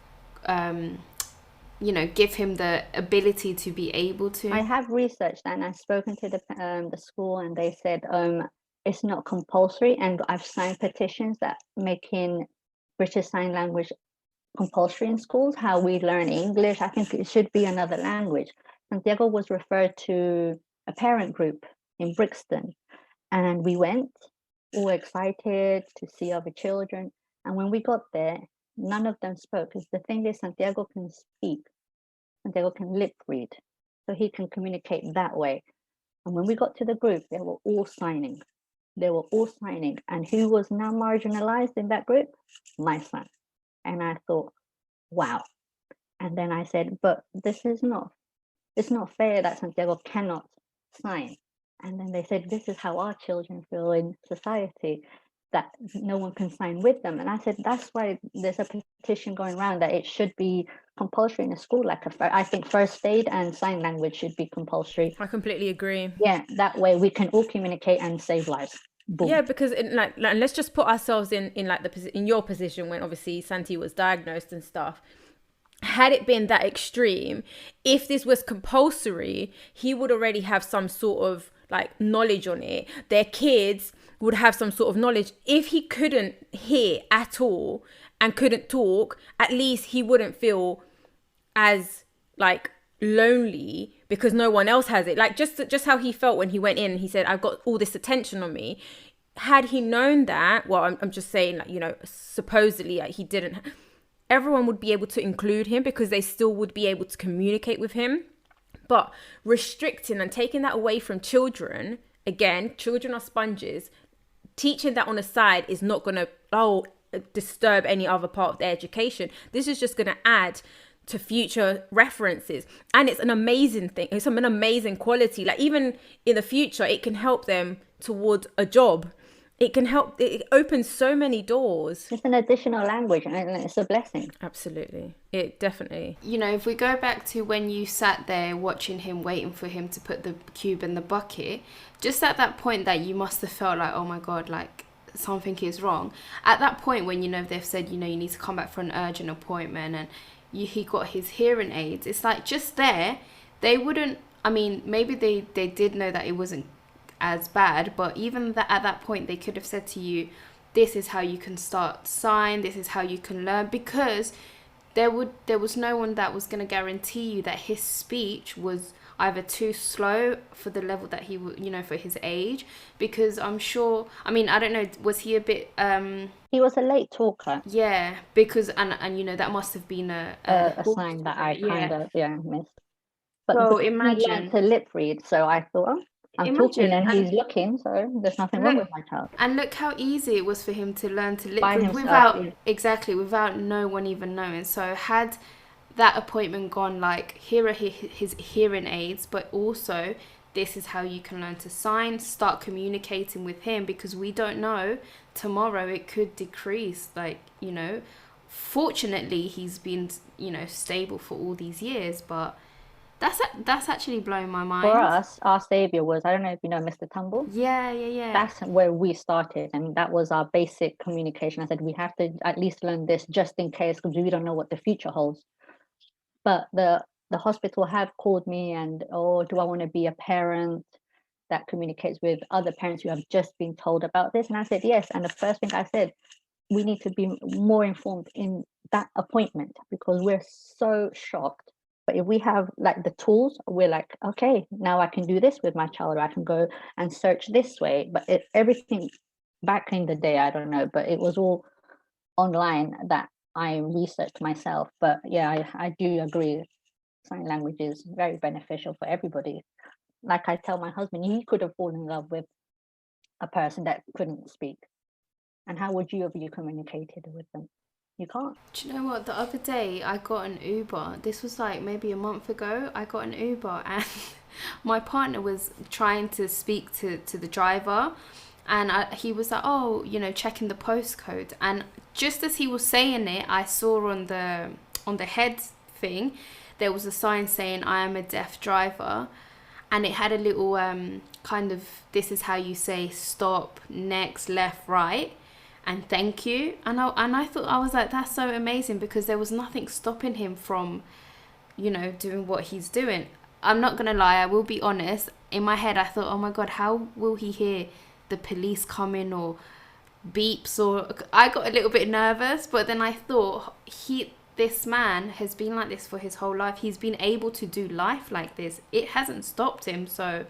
give him the ability to be able to.
I have researched and I've spoken to the school, and they said it's not compulsory, and I've signed petitions that making British Sign Language compulsory in schools. How we learn English, I think it should be another language. Santiago was referred to a parent group in Brixton, and we went all excited to see other children, and when we got there, none of them spoke, because the thing is, Santiago can speak, Santiago can lip read, so he can communicate that way. And when we got to the group, they were all signing, and who was now marginalized in that group? My son. And I thought, wow. And then I said, but it's not fair that Santiago cannot sign. And then they said, this is how our children feel in society, that no one can sign with them. And I said, that's why there's a petition going around that it should be compulsory in a school. I think first aid and sign language should be compulsory.
I completely agree.
Yeah, that way we can all communicate and save lives. Boom.
Yeah, because let's just put ourselves in your position when obviously Santi was diagnosed and stuff. Had it been that extreme, if this was compulsory, he would already have some sort of knowledge on it. Their kids would have some sort of knowledge. If he couldn't hear at all and couldn't talk, at least he wouldn't feel as lonely because no one else has it. Just how he felt when he went in and he said, I've got all this attention on me. Had he known that, well, I'm just saying, supposedly he didn't, everyone would be able to include him because they still would be able to communicate with him. But restricting and taking that away from children, again, children are sponges. Teaching that on the side is not going to disturb any other part of their education. This is just going to add to future references, and it's an amazing thing. It's an amazing quality. Even in the future, it can help them towards a job. It opens so many doors.
It's an additional language, and it's a blessing.
Absolutely. It definitely.
If we go back to when you sat there watching him, waiting for him to put the cube in the bucket, just at that point that you must have felt like, oh my God, something is wrong. At that point when, they've said, you need to come back for an urgent appointment, and he got his hearing aids. It's just there, they wouldn't, maybe they did know that it wasn't as bad, but even at that point they could have said to you, this is how you can start sign, this is how you can learn, because there was no one that was going to guarantee you that his speech was either too slow for the level that he would, for his age, because I'm sure, I don't know, was he a bit
he was a late talker.
Yeah, because and that must have been a
sign that I kind of missed. But
So
because he learned
imagine,
to lip read, so I thought, oh, I'm talking
imagine,
and
and
he's looking, so there's nothing wrong
look,
with my child.
and look how easy it was for him to learn to lip
By
read
himself,
without
yeah.
exactly without no one even knowing. So had that appointment gone like, here are his hearing aids, but also this is how you can learn to sign, start communicating with him, because we don't know, tomorrow it could decrease, like, fortunately he's been, stable for all these years, but that's actually blowing my mind.
For us, our savior was, I don't know if you know Mr. Tumble.
Yeah.
That's where we started, and that was our basic communication. I said we have to at least learn this just in case, because we don't know what the future holds. But the hospital have called me and, oh, do I want to be a parent that communicates with other parents who have just been told about this? And I said yes. And the first thing I said, we need to be more informed in that appointment, because we're so shocked. But if we have like the tools, we're like, okay, now I can do this with my child, or I can go and search this way. But everything back in the day, I don't know, but it was all online that I researched myself. But yeah, I do agree. Sign language is very beneficial for everybody. Like I tell my husband, he could have fallen in love with a person that couldn't speak. And how would you have communicated with them? You can't.
Do you know what? The other day I got an Uber. This was like maybe a month ago. I got an Uber and my partner was trying to speak to the driver, and he was like, oh, checking the postcode. And just as he was saying it, I saw on the head thing, there was a sign saying, I am a deaf driver. And it had a little kind of, this is how you say stop, next, left, right, and thank you. And I thought, I was like, that's so amazing, because there was nothing stopping him from, doing what he's doing. I'm not going to lie, I will be honest. In my head, I thought, oh my God, how will he hear the police coming or beeps? Or I got a little bit nervous, but then I thought, this man has been like this for his whole life. He's been able to do life like this. It hasn't stopped him. So,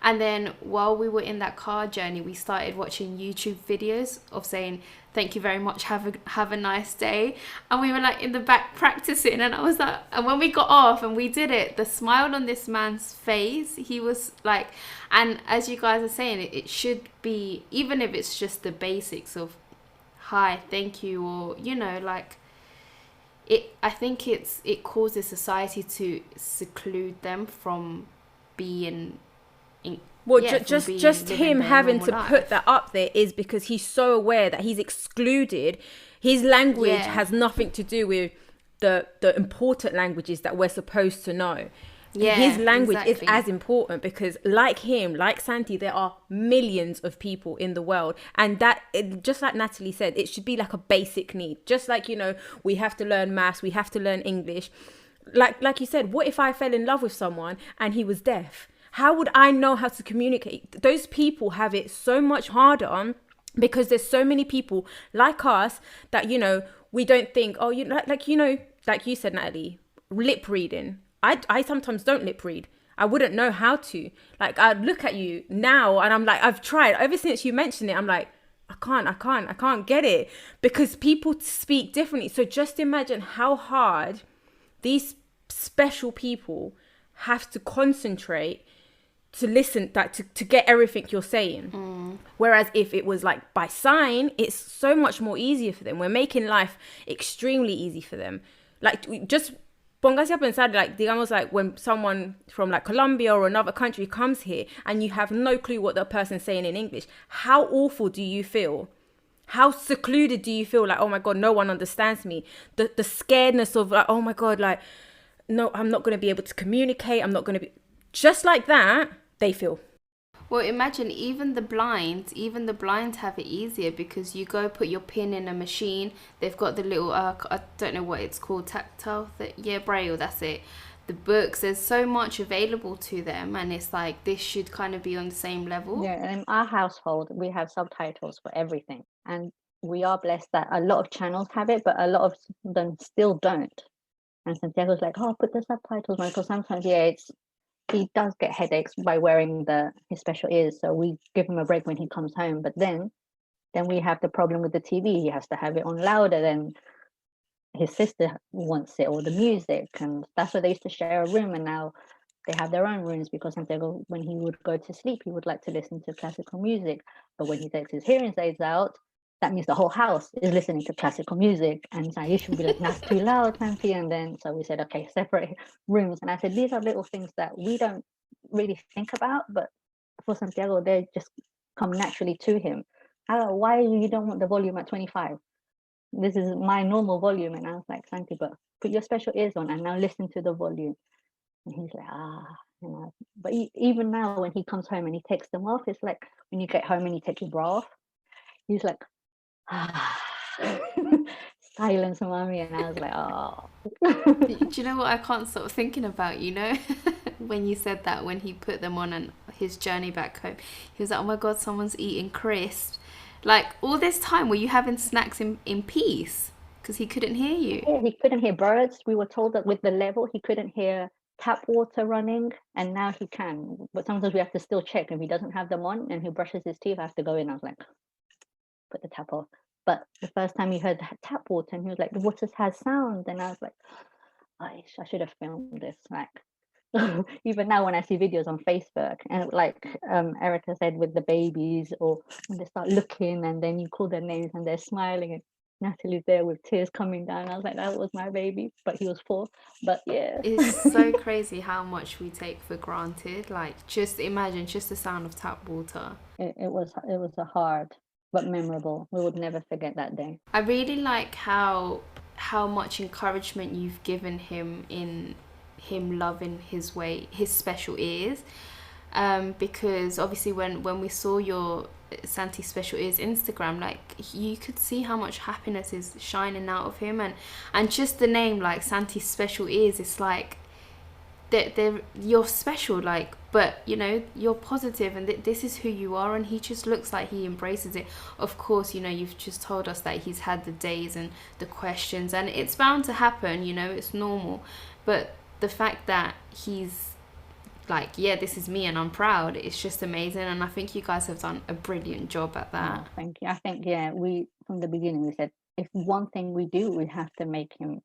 and then while we were in that car journey, we started watching YouTube videos of saying, thank you very much, have a nice day. And we were like in the back practicing, and I was like, and when we got off and we did it, the smile on this man's face, he was like, and as you guys are saying, it should be, even if it's just the basics of hi, thank you, or like, I think it causes society to seclude them from being
just him having to put that up there is because he's so aware that he's excluded. His language has nothing to do with the important languages that we're supposed to know. His language is as important, because like him, like Santi, there are millions of people in the world, and just like Natalie said, it should be like a basic need. Just like, we have to learn maths, we have to learn English. Like you said, what if I fell in love with someone and he was deaf? How would I know how to communicate? Those people have it so much harder, because there's so many people like us that, we don't think, oh, like you said, Natalie, lip reading. I sometimes don't lip read. I wouldn't know how to. Like, I'd look at you now and I'm like, I've tried. Ever since you mentioned it, I'm like, I can't get it, because people speak differently. So just imagine how hard these special people have to concentrate to listen, to get everything you're saying. Whereas if it was like by sign, it's so much more easier for them. We're making life extremely easy for them. Like, just póngase a pensar, like, digamos, like when someone from like Colombia or another country comes here and you have no clue what the person's saying in English, how awful do you feel? How secluded do you feel? Like, oh my God, no one understands me. The scaredness of like, oh my God, like, no, I'm not going to be able to communicate. I'm not going to be, just like that, they feel.
Well, imagine even the blind have it easier, because you go put your pin in a machine. They've got the little, I don't know what it's called, tactile, braille, that's it. The books, there's so much available to them, and it's like, this should kind of be on the same level.
Yeah, and in our household, we have subtitles for everything. And we are blessed that a lot of channels have it, but a lot of them still don't. And Santiago's like, oh, put the subtitles on, because sometimes, he does get headaches by wearing his special ears, so we give him a break when he comes home. But then we have the problem with the TV. He has to have it on louder than his sister wants it, or the music, and that's why they used to share a room. And now they have their own rooms, because Santiago, when he would go to sleep, he would like to listen to classical music. But when he takes his hearing aids out, that means the whole house is listening to classical music. And so you should be like, that's too loud, Santi. And then so we said, okay, separate rooms. And I said, these are little things that we don't really think about, but for Santiago, they just come naturally to him. Why you don't want the volume at 25? This is my normal volume. And I was like, Santi, but put your special ears on and now listen to the volume. And he's like, you know. But even now, when he comes home and he takes them off, it's like when you get home and you take your bra off, he's like, silence, mommy. And I was like, oh.
Do you know what I can't stop thinking about, you know? When you said that, when he put them on and his journey back home, he was like, oh my God, someone's eating crisps. Like, all this time, were you having snacks in peace? Because he couldn't hear you.
Yeah, he couldn't hear birds. We were told that with the level, he couldn't hear tap water running, and now he can. But sometimes we have to still check. If he doesn't have them on and he brushes his teeth, I have to go in. I was like, put the tap off. But the first time he heard the tap water, and he was like, the water has sound. And I was like, I should have filmed this. Like, even now when I see videos on Facebook, and like Erica said, with the babies, or when they start looking and then you call their names and they're smiling, and Natalie's there with tears coming down. I was like, that was my baby, but he was 4. But yeah,
It's so crazy how much we take for granted. Like, just imagine just the sound of tap water.
it was a hard but memorable. We would never forget that day.
I really like how much encouragement you've given him in him loving his special ears, because obviously when we saw your Santi special ears Instagram, like, you could see how much happiness is shining out of him, and just the name, like, Santi special ears, it's like you're special, like, but you know, you're positive, and this is who you are, and he just looks like he embraces it. Of course, you know, you've just told us that he's had the days and the questions, and it's bound to happen, you know, it's normal, but the fact that he's like, yeah, this is me and I'm proud, it's just amazing. And I think you guys have done a brilliant job at that.
Oh, thank you. I think, yeah, we from the beginning we said, if one thing we do, we have to make him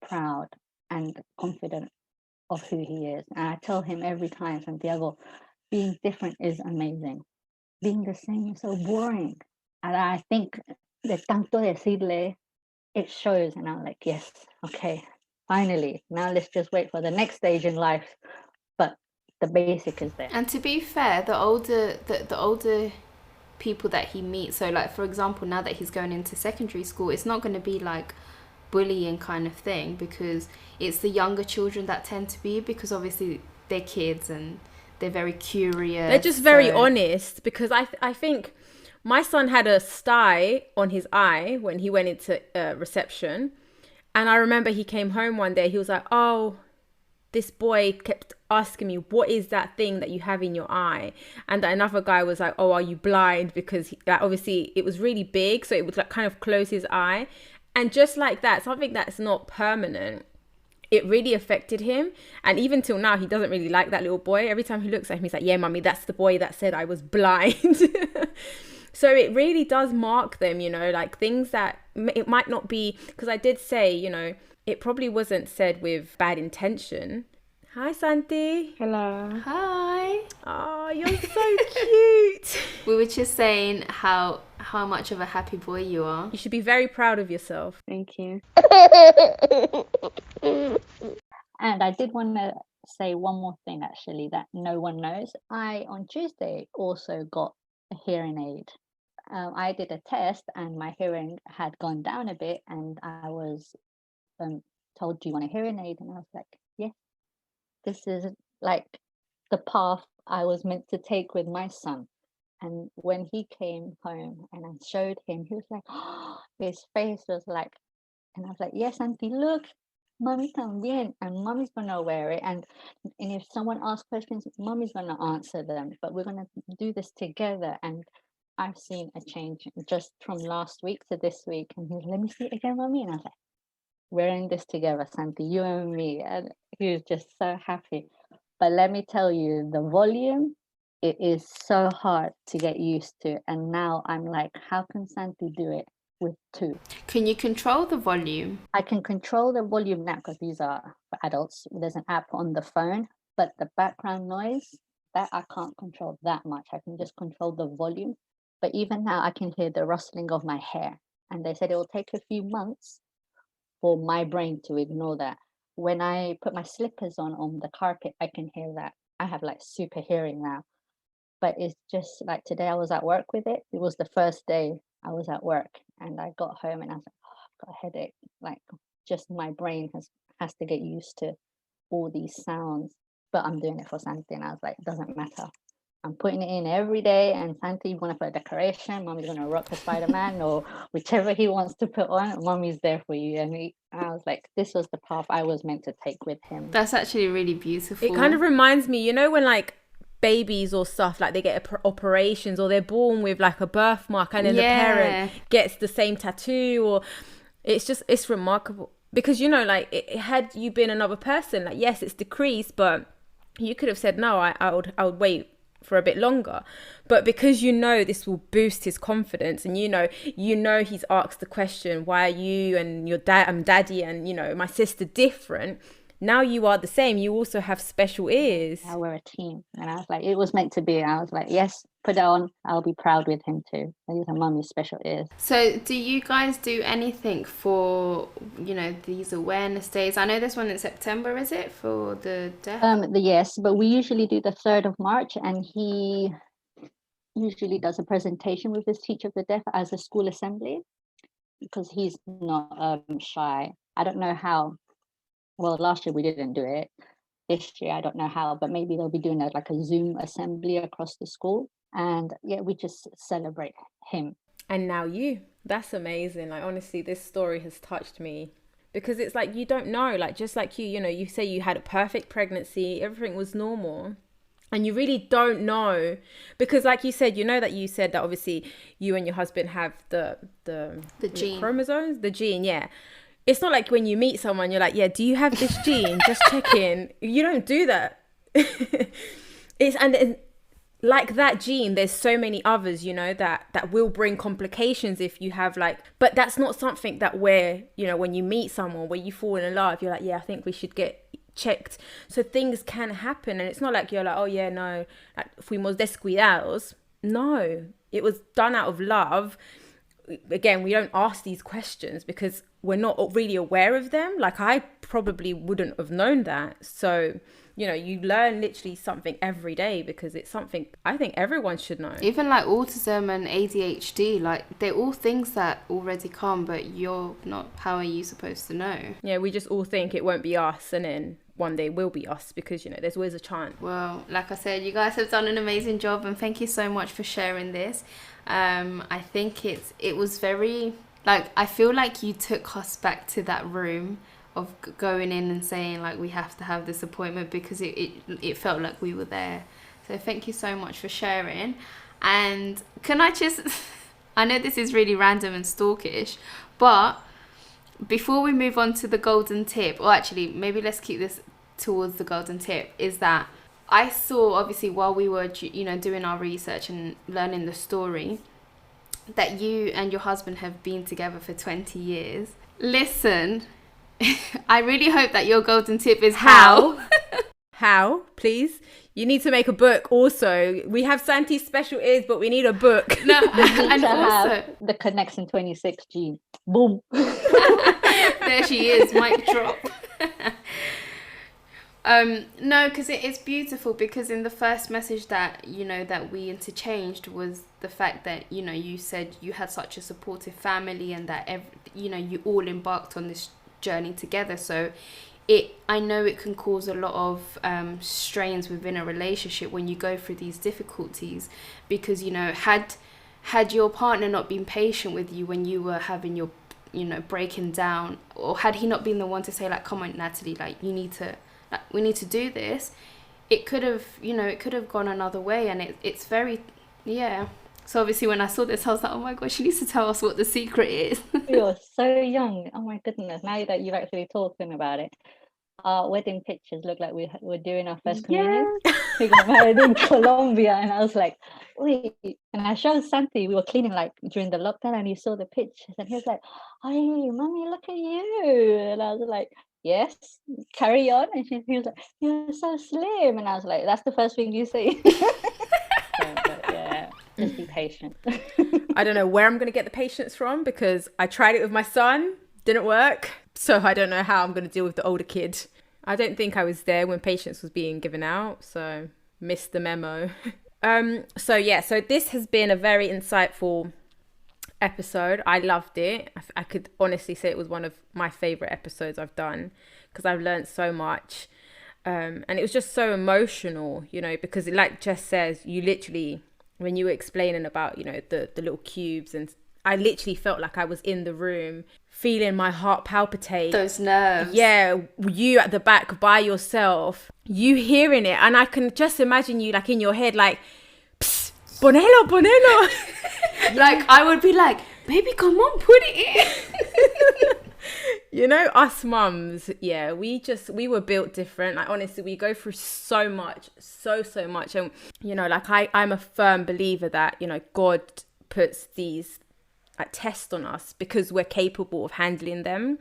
proud and confident of who he is. And I tell him every time, Santiago, being different is amazing. Being the same is so boring. And I think de tanto decirle, it shows. And I'm like, yes, okay, finally. Now let's just wait for the next stage in life. But the basic is there.
And to be fair, the older people that he meets, so like, for example, now that he's going into secondary school, it's not going to be like bullying kind of thing, because it's the younger children that tend to be, because obviously they're kids and they're very curious.
They're just very honest, because I think my son had a sty on his eye when he went into reception, and I remember he came home one day, he was like, oh, this boy kept asking me, what is that thing that you have in your eye? And another guy was like, oh, are you blind? Because obviously it was really big, so it would like kind of close his eye. And just like that, something that's not permanent, it really affected him. And even till now, he doesn't really like that little boy. Every time he looks at him, he's like, yeah, mummy, that's the boy that said I was blind. So it really does mark them, you know, like things that it might not be, because I did say, you know, it probably wasn't said with bad intention. Hi, Santi.
Hello.
Hi.
Oh, you're so cute.
We were just saying how much of a happy boy you are.
You should be very proud of yourself.
Thank you.
And I did want to say one more thing, actually, that no one knows. I, on Tuesday, also got a hearing aid. I did a test and my hearing had gone down a bit, and I was told, do you want a hearing aid? And I was like, yes, this is like the path I was meant to take with my son. And when he came home and I showed him, he was like, oh, his face was like, and I was like, yes, Auntie, look, Mommy también, and Mommy's gonna wear it. And if someone asks questions, Mommy's gonna answer them. But we're gonna do this together. And I've seen a change just from last week to this week. And he was, let me see it again, Mommy. And I was like, we're in this together, Santi, you and me. And he was just so happy. But let me tell you, the volume, it is so hard to get used to. And now I'm like, how can Santi do it with 2?
Can you control the volume?
I can control the volume now, because these are for adults. There's an app on the phone, but the background noise, that I can't control that much. I can just control the volume. But even now, I can hear the rustling of my hair. And they said it will take a few months for my brain to ignore that. When I put my slippers on the carpet, I can hear that. I have like super hearing now. But it's just like today I was at work with it. It was the first day I was at work, and I got home and I was like, oh, I've got a headache. Like, just my brain has to get used to all these sounds. But I'm doing it for Santi, and I was like, it doesn't matter. I'm putting it in every day, and Santi, you want to put a decoration, Mommy's going to rock the Spider-Man or whichever he wants to put on, Mommy's there for you. And I was like, this was the path I was meant to take with him.
That's actually really beautiful.
It kind of reminds me, you know, when like babies or stuff, like they get operations or they're born with like a birthmark, and then the parent gets the same tattoo, or it's remarkable. Because, you know, like had you been another person, like, yes, it's decreased, but you could have said, no, I would wait for a bit longer. But because you know this will boost his confidence, and you know he's asked the question, why are you and your daddy and, you know, my sister different? Now you are the same. You also have special ears.
Now we're a team. And I was like, it was meant to be. I was like, yes, put it on. I'll be proud with him too. These are Mummy's special ears.
So do you guys do anything for, you know, these awareness days? I know there's one in September, is it, for the deaf?
Yes, but we usually do the 3rd of March, and he usually does a presentation with his teacher of the deaf as a school assembly, because he's not shy. I don't know how. Well, last year we didn't do it. This year I don't know how, but maybe they'll be doing like a Zoom assembly across the school, and yeah, we just celebrate him.
And now you. That's amazing. Like, honestly, this story has touched me, because it's like, you don't know, like, just like you know, you say you had a perfect pregnancy, everything was normal, and you really don't know, because like you said, you know, that you said that obviously you and your husband have the
gene
chromosomes, the gene, yeah. It's not like when you meet someone, you're like, yeah, do you have this gene? Just check in. You don't do that. And like that gene, there's so many others, you know, that will bring complications if you have like, but that's not something that where, you know, when you meet someone, where you fall in love, you're like, yeah, I think we should get checked. So things can happen, and it's not like you're like, oh yeah, no, like, fuimos descuidados. No, it was done out of love. Again, we don't ask these questions because we're not really aware of them. Like, I probably wouldn't have known that. So, you know, you learn literally something every day, because it's something I think everyone should know.
Even like autism and ADHD, like, they're all things that already come, but you're not, how are you supposed to know?
Yeah, we just all think it won't be us, and then one day will be us, because, you know, there's always a chance.
Well, like I said, you guys have done an amazing job, and thank you so much for sharing this. I think it was very, like, I feel like you took us back to that room of going in and saying, like, we have to have this appointment, because it felt like we were there. So thank you so much for sharing. And can I just I know this is really random and stalkish, but before we move on to the golden tip, or actually maybe let's keep this towards the golden tip, is that I saw, obviously, while we were, you know, doing our research and learning the story, that you and your husband have been together for 20 years. Listen, I really hope that your golden tip is how.
How, please? You need to make a book also. We have Santi's special ears, but we need a book.
No,
and also have the Connection 26 gene. Boom.
There she is, mic drop. No, because it's beautiful, because in the first message that, you know, that we interchanged was the fact that, you know, you said you had such a supportive family, and that, you know, you all embarked on this journey together. So I know it can cause a lot of strains within a relationship when you go through these difficulties, because, you know, had your partner not been patient with you when you were having your, you know, breaking down, or had he not been the one to say, like, come on, Natalie, like, you need to, like, we need to do this, it could have, you know, it could have gone another way. And it's very, yeah. So obviously when I saw this, I was like, oh my God, she needs to tell us what the secret is.
You're so young. Oh my goodness. Now that you've actually talking about it, our wedding pictures look like we're doing our first communion. We got married in Colombia, and I was like, wait. And I showed Santi, we were cleaning like during the lockdown, and he saw the pictures, and he was like, hey, Mommy, look at you. And I was like, yes, carry on. And she was like, you're so slim. And I was like, that's the first thing you say. But yeah, just be patient.
I don't know where I'm going to get the patience from, because I tried it with my son, didn't work. So I don't know how I'm going to deal with the older kid. I don't think I was there when patience was being given out, so missed the memo. So this has been a very insightful episode. I loved it. I could honestly say it was one of my favorite episodes I've done, because I've learned so much. And it was just so emotional, you know, because like Jess says, you literally, when you were explaining about, you know, the little cubes, and I literally felt like I was in the room, feeling my heart palpitate.
Those nerves.
Yeah, you at the back by yourself, you hearing it. And I can just imagine you like in your head, like, psst, Bonello, Bonello.
Like, I would be like, baby, come on, put it in.
You know, us mums, yeah, we were built different. Like, honestly, we go through so much. And, you know, like I'm a firm believer that, you know, God puts these tests on us because we're capable of handling them.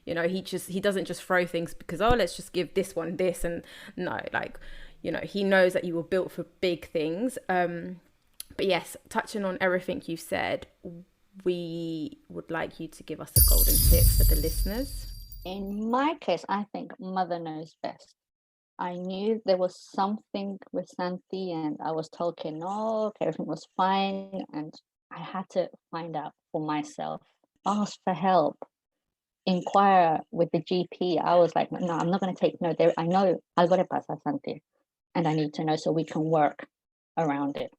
You know, he doesn't just throw things because, oh, let's just give this one this. And no, like, you know, he knows that you were built for big things. But yes, touching on everything you've said, we would like you to give us a golden tip for the listeners.
In my case, I think mother knows best. I knew there was something with Santi, and I was told, okay, no, okay, everything was fine. And I had to find out for myself, ask for help, inquire with the GP. I was like, no, I'm not going to take no. I know algo le pasa a Santi, and I need to know so we can work around it.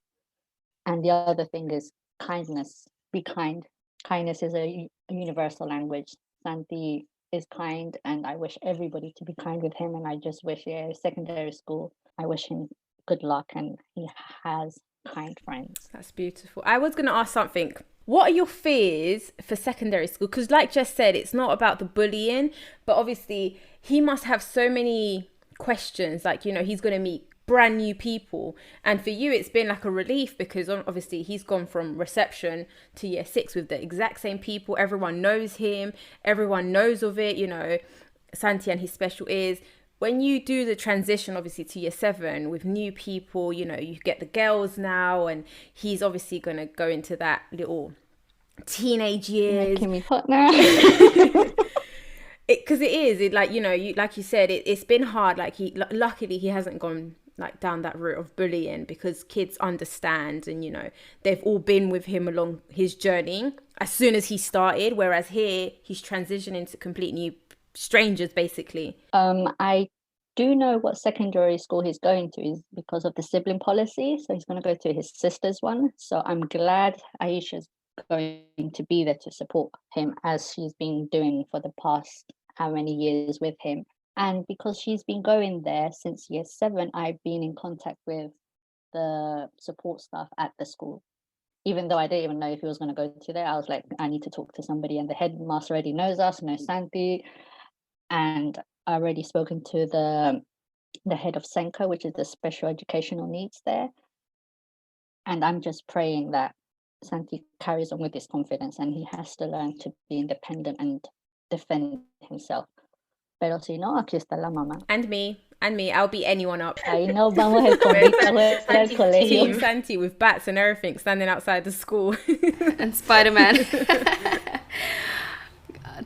And the other thing is kindness. Be kind. Kindness is a universal language. Santi is kind, and I wish everybody to be kind with him. And I just wish, secondary school, I wish him good luck, and he has kind friends.
That's beautiful. I was going to ask something. What are your fears for secondary school? Because like Jess said, it's not about the bullying, but obviously he must have so many questions. Like, you know, he's going to meet brand new people, and for you it's been like a relief because obviously he's gone from reception to year 6 with the exact same people. Everyone knows him, everyone knows of it, you know, Santi and his special ears. When you do the transition obviously to year 7 with new people, you know, you get the girls now, and he's obviously going to go into that little teenage years.
Making me hot now.
Because it is, like, you know, like you said, it's been hard. Like, luckily he hasn't gone like down that route of bullying, because kids understand, and you know, they've all been with him along his journey as soon as he started, whereas here he's transitioning to complete new strangers basically.
I do know what secondary school he's going to is because of the sibling policy, so he's going to go to his sister's one. So I'm glad Aisha's going to be there to support him, as she's been doing for the past how many years with him. And because she's been going there since year 7, I've been in contact with the support staff at the school. Even though I didn't even know if he was going to go to there, I was like, I need to talk to somebody. And the headmaster already knows us, knows Santi. And I already spoken to the head of Senko, which is the special educational needs there. And I'm just praying that Santi carries on with this confidence, and he has to learn to be independent and defend himself. Pero si no, aquí está la mamá.
And me, I'll beat anyone up.
Ahí nos vamos el convito al colegio.
Team Santi with bats and everything, standing outside the school.
And Spider-Man.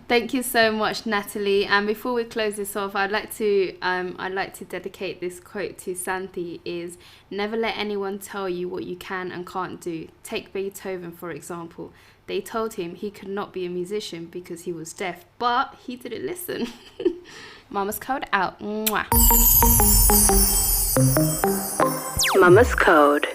Thank you so much, Natalie. And before we close this off, I'd like to dedicate this quote to Santi. Is never let anyone tell you what you can and can't do. Take Beethoven, for example. They told him he could not be a musician because he was deaf, but he didn't listen. Mama's Code out. Mwah.
Mama's Code.